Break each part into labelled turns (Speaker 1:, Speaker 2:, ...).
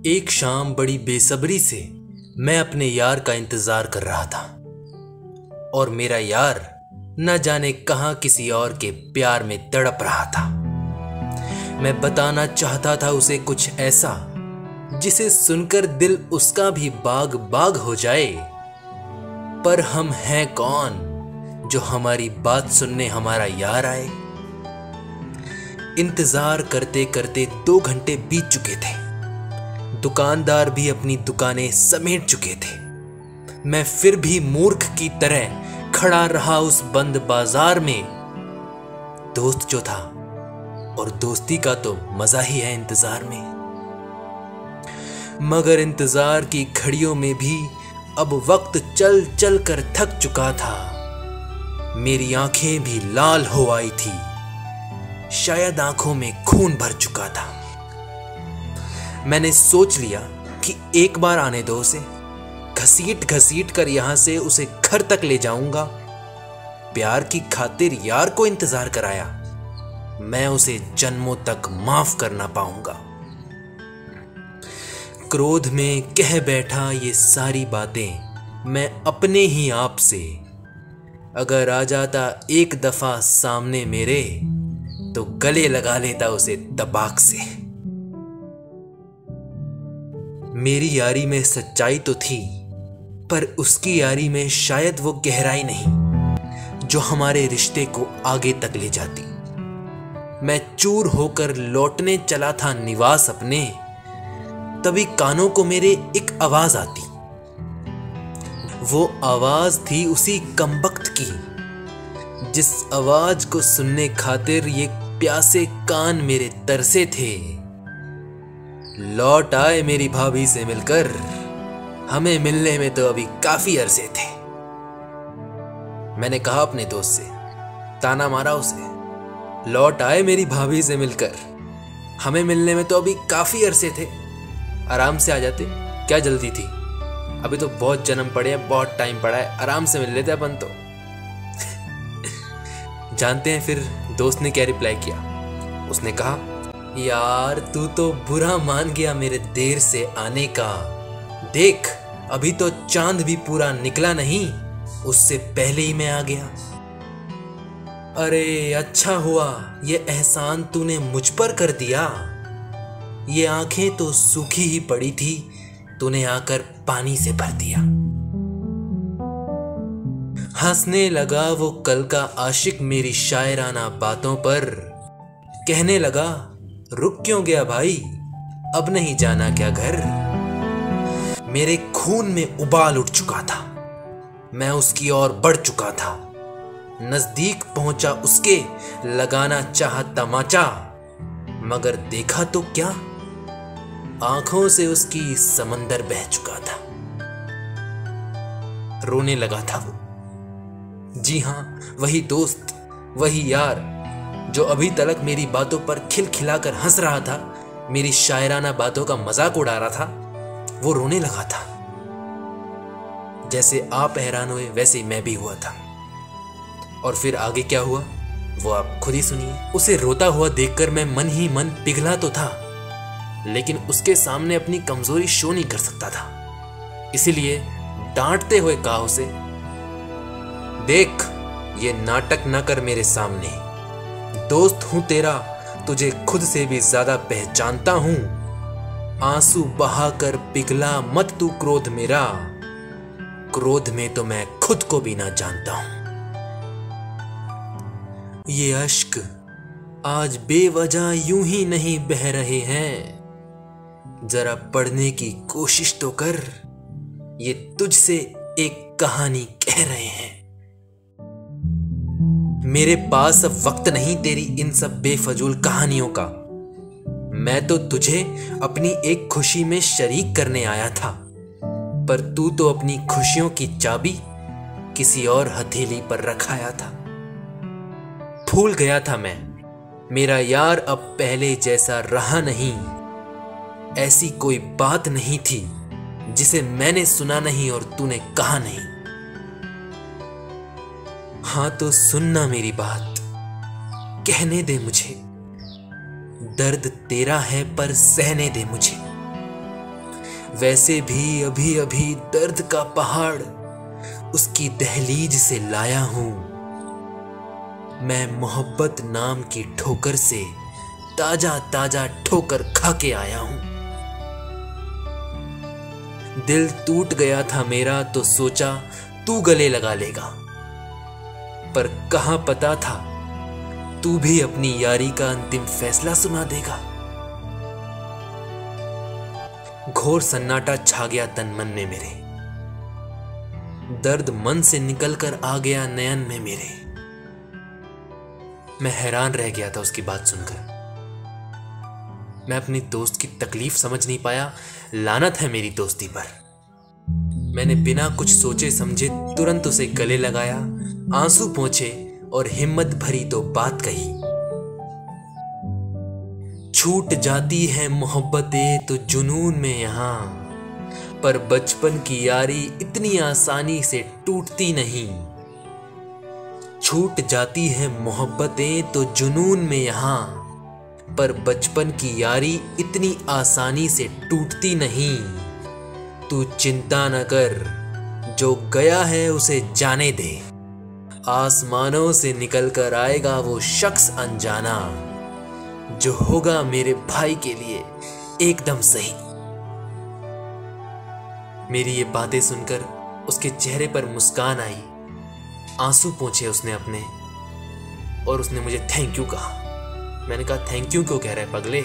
Speaker 1: एक शाम बड़ी बेसब्री से मैं अपने यार का इंतजार कर रहा था और मेरा यार न जाने कहां किसी और के प्यार में तड़प रहा था। मैं बताना चाहता था उसे कुछ ऐसा जिसे सुनकर दिल उसका भी बाग बाग हो जाए, पर हम हैं कौन जो हमारी बात सुनने हमारा यार आए। इंतजार करते करते 2 घंटे बीत चुके थे। दुकानदार भी अपनी दुकानें समेट चुके थे। मैं फिर भी मूर्ख की तरह खड़ा रहा उस बंद बाजार में। दोस्त जो था, और दोस्ती का तो मजा ही है इंतजार में। मगर इंतजार की घड़ियों में भी अब वक्त चल चल कर थक चुका था। मेरी आंखें भी लाल हो आई थी, शायद आंखों में खून भर चुका था। मैंने सोच लिया कि एक बार आने दो उसे, घसीट घसीट कर यहां से उसे घर तक ले जाऊंगा। प्यार की खातिर यार को इंतजार कराया, मैं उसे जन्मों तक माफ कर ना पाऊंगा। क्रोध में कह बैठा ये सारी बातें मैं अपने ही आप से। अगर आ जाता एक दफा सामने मेरे तो गले लगा लेता उसे तबाक से। मेरी यारी में सच्चाई तो थी, पर उसकी यारी में शायद वो गहराई नहीं जो हमारे रिश्ते को आगे तक ले जाती। मैं चूर होकर लौटने चला था निवास अपने, तभी कानों को मेरे एक आवाज आती। वो आवाज थी उसी कमबख्त की जिस आवाज को सुनने खातिर ये प्यासे कान मेरे तरसे थे। लौट आए मेरी भाभी से मिलकर, हमें मिलने में तो अभी काफी अरसे थे। मैंने कहा अपने दोस्त से, ताना मारा उसे। लौट आए मेरी भाभी से मिलकर, हमें मिलने में तो अभी काफी अरसे थे। आराम से आ जाते, क्या जल्दी थी। अभी तो बहुत जन्म पड़े हैं, बहुत टाइम पड़ा है, आराम से मिल लेते अपन तो। जानते हैं फिर दोस्त ने क्या रिप्लाई किया। उसने कहा, यार तू तो बुरा मान गया मेरे देर से आने का। देख अभी तो चांद भी पूरा निकला नहीं, उससे पहले ही मैं आ गया। अरे अच्छा हुआ ये एहसान तूने मुझ पर कर दिया। ये आंखें तो सूखी ही पड़ी थी, तूने आकर पानी से भर दिया। हंसने लगा वो कल का आशिक मेरी शायराना बातों पर। कहने लगा, रुक क्यों गया भाई, अब नहीं जाना क्या घर। मेरे खून में उबाल उठ चुका था, मैं उसकी ओर बढ़ चुका था। नजदीक पहुंचा उसके, लगाना चाहा तमाचा, मगर देखा तो क्या, आंखों से उसकी समंदर बह चुका था। रोने लगा था वो। जी हां, वही दोस्त, वही यार जो अभी तक मेरी बातों पर खिलखिलाकर हंस रहा था, मेरी शायराना बातों का मजाक उड़ा रहा था, वो रोने लगा था। जैसे आप हैरान हुए वैसे मैं भी हुआ था। और फिर आगे क्या हुआ वो आप खुद ही सुनिए। उसे रोता हुआ देखकर मैं मन ही मन पिघला तो था, लेकिन उसके सामने अपनी कमजोरी शो नहीं कर सकता था। इसीलिए डांटते हुए कहा उसे, देख ये नाटक न कर मेरे सामने। दोस्त हूं तेरा, तुझे खुद से भी ज्यादा पहचानता हूं। आंसू बहाकर पिघला मत तू क्रोध मेरा, क्रोध में तो मैं खुद को भी ना जानता हूं। ये अश्क आज बेवजह यूं ही नहीं बह रहे हैं। जरा पढ़ने की कोशिश तो कर, ये तुझसे एक कहानी कह रहे हैं। मेरे पास अब वक्त नहीं तेरी इन सब बेफजूल कहानियों का। मैं तो तुझे अपनी एक खुशी में शरीक करने आया था, पर तू तो अपनी खुशियों की चाबी किसी और हथेली पर रखाया था। भूल गया था मैं, मेरा यार अब पहले जैसा रहा नहीं। ऐसी कोई बात नहीं थी जिसे मैंने सुना नहीं और तूने कहा नहीं। हाँ तो सुनना मेरी बात, कहने दे मुझे, दर्द तेरा है पर सहने दे मुझे। वैसे भी अभी अभी दर्द का पहाड़ उसकी दहलीज से लाया हूं। मैं मोहब्बत नाम की ठोकर से ताजा ताजा ठोकर खा के आया हूं। दिल टूट गया था मेरा तो सोचा तू गले लगा लेगा, पर कहां पता था तू भी अपनी यारी का अंतिम फैसला सुना देगा। घोर सन्नाटा छा गया तन मन में मेरे, दर्द मन से निकलकर आ गया नयन में मेरे। मैं हैरान रह गया था उसकी बात सुनकर। मैं अपनी दोस्त की तकलीफ समझ नहीं पाया। लानत है मेरी दोस्ती पर। मैंने बिना कुछ सोचे समझे तुरंत उसे गले लगाया, आंसू पोंछे और हिम्मत भरी तो बात कही। छूट जाती है मोहब्बतें तो जुनून में यहां, पर बचपन की यारी इतनी आसानी से टूटती नहीं। छूट जाती है मोहब्बतें तो जुनून में यहां, पर बचपन की यारी इतनी आसानी से टूटती नहीं। तू चिंता न कर, जो गया है उसे जाने दे। आसमानों से निकल कर आएगा वो शख्स अनजाना, जो होगा मेरे भाई के लिए एकदम सही। मेरी ये बातें सुनकर उसके चेहरे पर मुस्कान आई, आंसू पोंछे उसने अपने, और उसने मुझे थैंक यू कहा। मैंने कहा थैंक यू क्यों कह रहे पगले,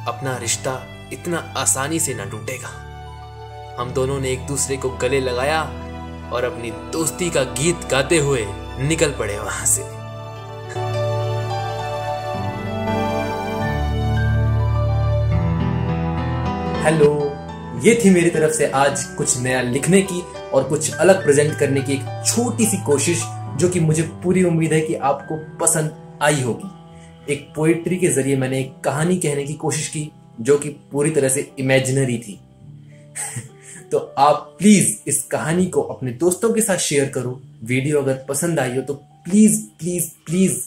Speaker 1: अपना रिश्ता इतना आसानी से ना टूटेगा। हम दोनों ने एक दूसरे को गले लगाया और अपनी दोस्ती का गीत गाते हुए निकल पड़े वहां से।
Speaker 2: हेलो, ये थी मेरी तरफ से आज कुछ नया लिखने की और कुछ अलग प्रेजेंट करने की एक छोटी सी कोशिश, जो कि मुझे पूरी उम्मीद है कि आपको पसंद आई होगी। एक पोएट्री के जरिए मैंने एक कहानी कहने की कोशिश की जो कि पूरी तरह से इमेजिनरी थी। तो आप प्लीज इस कहानी को अपने दोस्तों के साथ शेयर करो। वीडियो अगर पसंद आई हो तो प्लीज प्लीज प्लीज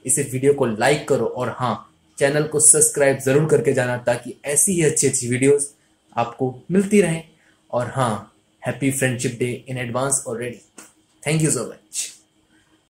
Speaker 2: इसे वीडियो को लाइक करो, और हाँ, चैनल को सब्सक्राइब जरूर करके जाना, ताकि ऐसी ही अच्छी अच्छी वीडियोस आपको मिलती रहें। और हाँ, happy friendship day in advance already. Thank you so much.